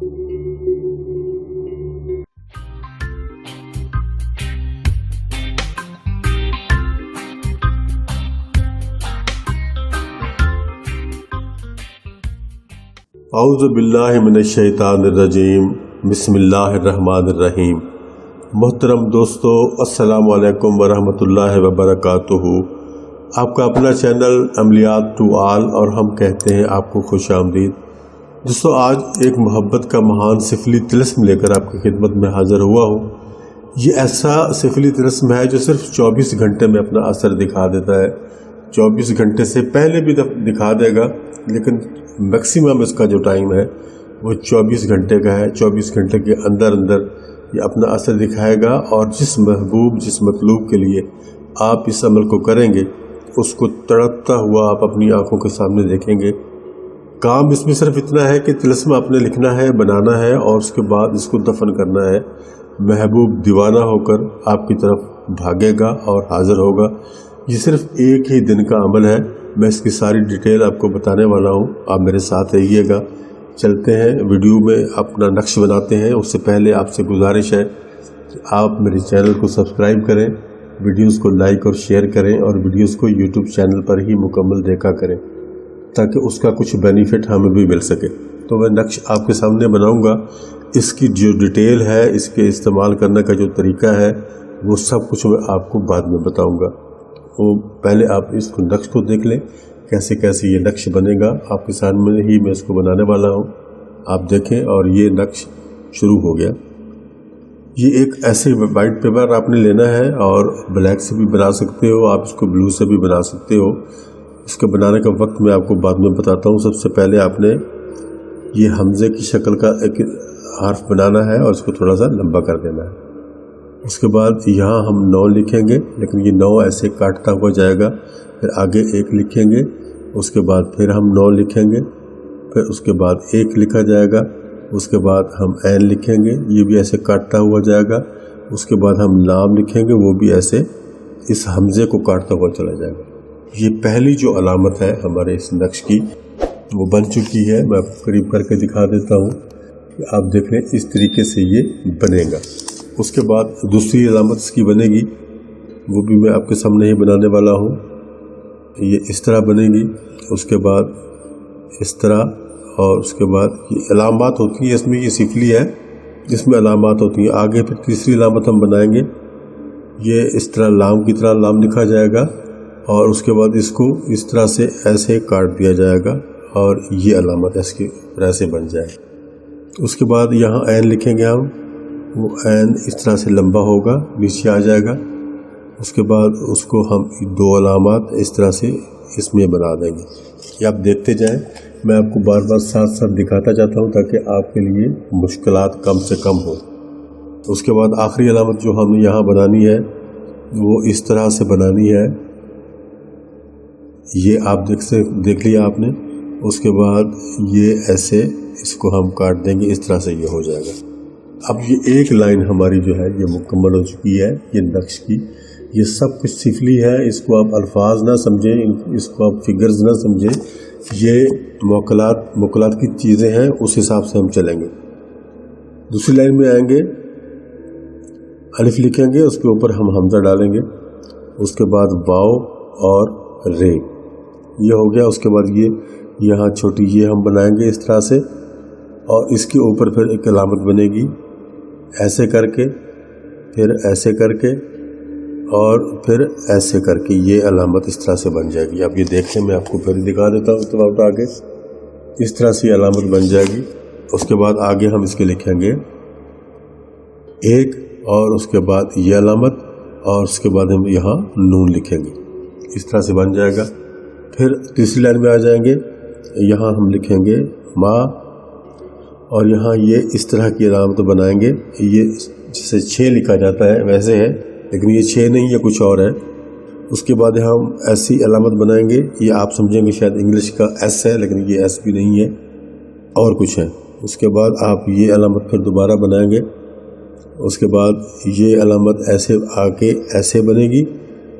اعوذ باللہ من الشیطان الرجیم، بسم اللہ الرحمن الرحیم۔ محترم دوستو، السلام علیکم ورحمۃ اللہ وبرکاتہ۔ آپ کا اپنا چینل عملیات ٹو آل، اور ہم کہتے ہیں آپ کو خوش آمدید۔ دوستو، آج ایک محبت کا مہان سفلی طلسم لے کر آپ کی خدمت میں حاضر ہوا ہوں۔ یہ ایسا سفلی طلسم ہے جو صرف 24 گھنٹے میں اپنا اثر دکھا دیتا ہے۔ 24 گھنٹے سے پہلے بھی دکھا دے گا، لیکن میکسیمم اس کا جو ٹائم ہے وہ 24 گھنٹے کا ہے۔ 24 گھنٹے کے اندر یہ اپنا اثر دکھائے گا، اور جس محبوب، جس مطلوب کے لیے آپ اس عمل کو کریں گے، اس کو تڑپتا ہوا آپ اپنی آنکھوں کے سامنے دیکھیں گے۔ کام اس میں صرف اتنا ہے کہ طلسم آپ نے لکھنا ہے، بنانا ہے، اور اس کے بعد اس کو دفن کرنا ہے۔ محبوب دیوانہ ہو کر آپ کی طرف بھاگے گا اور حاضر ہوگا۔ یہ صرف ایک ہی دن کا عمل ہے۔ میں اس کی ساری ڈیٹیل آپ کو بتانے والا ہوں، آپ میرے ساتھ رہیے گا۔ چلتے ہیں ویڈیو میں، اپنا نقش بناتے ہیں۔ اس سے پہلے آپ سے گزارش ہے کہ آپ میرے چینل کو سبسکرائب کریں، ویڈیوز کو لائک اور شیئر کریں، اور ویڈیوز کو یوٹیوب چینل پر ہی مکمل دیکھا کریں تاکہ اس کا کچھ بینیفٹ ہمیں بھی مل سکے۔ تو میں نقش آپ کے سامنے بناؤں گا، اس کی جو ڈیٹیل ہے، اس کے استعمال کرنے کا جو طریقہ ہے، وہ سب کچھ میں آپ کو بعد میں بتاؤں گا۔ تو پہلے آپ اس کو نقش کو دیکھ لیں، کیسے کیسے یہ نقش بنے گا۔ آپ کے سامنے ہی میں اس کو بنانے والا ہوں، آپ دیکھیں۔ اور یہ نقش شروع ہو گیا۔ یہ ایک ایسے وائٹ پیپر آپ نے لینا ہے، اور بلیک سے بھی بنا سکتے ہو آپ، اس کو بلو سے بھی بنا سکتے ہو۔ اس کے بنانے کا وقت میں آپ کو بعد میں بتاتا ہوں۔ سب سے پہلے آپ نے یہ حمزے کی شکل کا ایک حرف بنانا ہے، اور اس کو تھوڑا سا لمبا کر دینا ہے۔ اس کے بعد یہاں ہم 9 لکھیں گے، لیکن یہ 9 ایسے کاٹتا ہوا جائے گا۔ پھر آگے 1 لکھیں گے، اس کے بعد پھر ہم 9 لکھیں گے، پھر اس کے بعد 1 لکھا جائے گا۔ اس کے بعد ہم عین لکھیں گے، یہ بھی ایسے کاٹتا ہوا جائے گا۔ اس کے بعد ہم لام لکھیں گے، وہ بھی ایسے اس حمزے کو کاٹتا ہوا چلا جائے گا۔ یہ پہلی جو علامت ہے ہمارے اس نقش کی، وہ بن چکی ہے۔ میں آپ کو قریب کر کے دکھا دیتا ہوں کہ آپ دیکھ لیں، اس طریقے سے یہ بنے گا۔ اس کے بعد دوسری علامت اس کی بنے گی، وہ بھی میں آپ کے سامنے ہی بنانے والا ہوں۔ یہ اس طرح بنے گی، اس کے بعد اس طرح، اور اس کے بعد یہ علامات ہوتی ہیں۔ اس میں یہ سفلی ہے، اس میں علامات ہوتی ہیں۔ آگے پھر تیسری علامت ہم بنائیں گے، یہ اس طرح لام کی طرح لام لکھا جائے گا، اور اس کے بعد اس کو اس طرح سے ایسے کاٹ دیا جائے گا، اور یہ علامت اس کی طرح سے بن جائے۔ اس کے بعد یہاں عین لکھیں گے ہم، وہ عین اس طرح سے لمبا ہوگا، نیچے آ جائے گا۔ اس کے بعد اس کو ہم 2 علامات اس طرح سے اس میں بنا دیں گے۔ یہ آپ دیکھتے جائیں، میں آپ کو بار بار ساتھ ساتھ دکھاتا جاتا ہوں تاکہ آپ کے لیے مشکلات کم سے کم ہو۔ اس کے بعد آخری علامت جو ہم نے یہاں بنانی ہے، وہ اس طرح سے بنانی ہے۔ یہ آپ دیکھ لیا آپ نے۔ اس کے بعد یہ ایسے اس کو ہم کاٹ دیں گے، اس طرح سے یہ ہو جائے گا۔ اب یہ ایک لائن ہماری جو ہے یہ مکمل ہو چکی ہے، یہ نقش کی۔ یہ سب کچھ سفلی ہے، اس کو آپ الفاظ نہ سمجھیں، اس کو آپ فگرز نہ سمجھیں، یہ موکلات کی چیزیں ہیں، اس حساب سے ہم چلیں گے۔ دوسری لائن میں آئیں گے، الف لکھیں گے، اس کے اوپر ہم حمزہ ڈالیں گے، اس کے بعد واو اور رے، یہ ہو گیا۔ اس کے بعد یہ یہاں چھوٹی یہ ہم بنائیں گے اس طرح سے، اور اس کے اوپر پھر ایک علامت بنے گی، ایسے کر کے، پھر ایسے کر کے، اور پھر ایسے کر کے، یہ علامت اس طرح سے بن جائے گی۔ اب یہ دیکھیں، میں آپ کو پھر دکھا دیتا ہوں تو آپ آگے اس طرح سے علامت بن جائے گی۔ اس کے بعد آگے ہم اس کے لکھیں گے 1، اور اس کے بعد یہ علامت، اور اس کے بعد ہم یہاں نون لکھیں گے، اس طرح سے بن جائے گا۔ پھر تیسری لائن میں آ جائیں گے، یہاں ہم لکھیں گے ما، اور یہاں یہ اس طرح کی علامت بنائیں گے۔ یہ جسے 6 لکھا جاتا ہے ویسے ہے، لیکن یہ 6 نہیں، یہ کچھ اور ہے۔ اس کے بعد ہم ایسی علامت بنائیں گے، یہ آپ سمجھیں گے شاید انگلش کا ایس ہے، لیکن یہ ایس بھی نہیں ہے، اور کچھ ہے۔ اس کے بعد آپ یہ علامت پھر دوبارہ بنائیں گے، اس کے بعد یہ علامت ایسے آ کے ایسے بنے گی،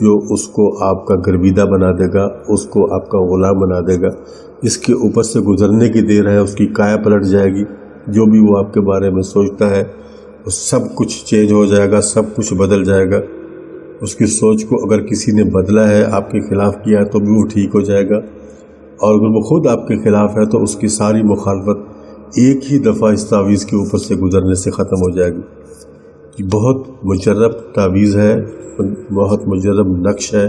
جو اس کو آپ کا گرویدہ بنا دے گا، اس کو آپ کا غلام بنا دے گا۔ اس کے اوپر سے گزرنے کی دیر ہے، اس کی کایا پلٹ جائے گی۔ جو بھی وہ آپ کے بارے میں سوچتا ہے وہ سب کچھ چینج ہو جائے گا، سب کچھ بدل جائے گا۔ اس کی سوچ کو اگر کسی نے بدلا ہے، آپ کے خلاف کیا ہے، تو بھی وہ ٹھیک ہو جائے گا، اور اگر وہ خود آپ کے خلاف ہے تو اس کی ساری مخالفت ایک ہی دفعہ اس تعویذ کے اوپر سے گزرنے سے ختم ہو جائے گی۔ یہ بہت مجرب تعویذ ہے، بہت مجرب نقش ہے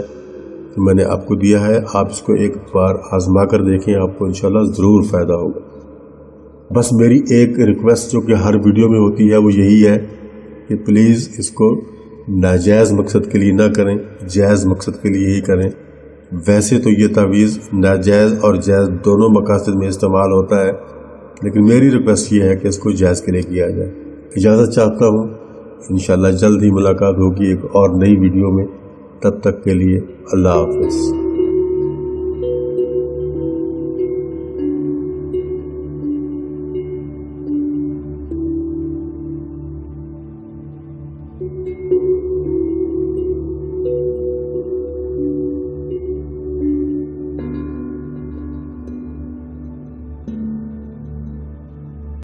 کہ میں نے آپ کو دیا ہے۔ آپ اس کو ایک بار آزما کر دیکھیں، آپ کو انشاءاللہ ضرور فائدہ ہوگا۔ بس میری ایک ریکویسٹ جو کہ ہر ویڈیو میں ہوتی ہے وہ یہی ہے کہ پلیز اس کو ناجائز مقصد کے لیے نہ کریں، جائز مقصد کے لیے ہی کریں۔ ویسے تو یہ تعویذ ناجائز اور جائز دونوں مقاصد میں استعمال ہوتا ہے، لیکن میری ریکویسٹ یہ ہے کہ اس کو جائز کے لیے کیا جائے۔ اجازت چاہتا ہوں، انشاءاللہ جلد ہی ملاقات ہوگی ایک اور نئی ویڈیو میں۔ تب تک کے لیے اللہ حافظ۔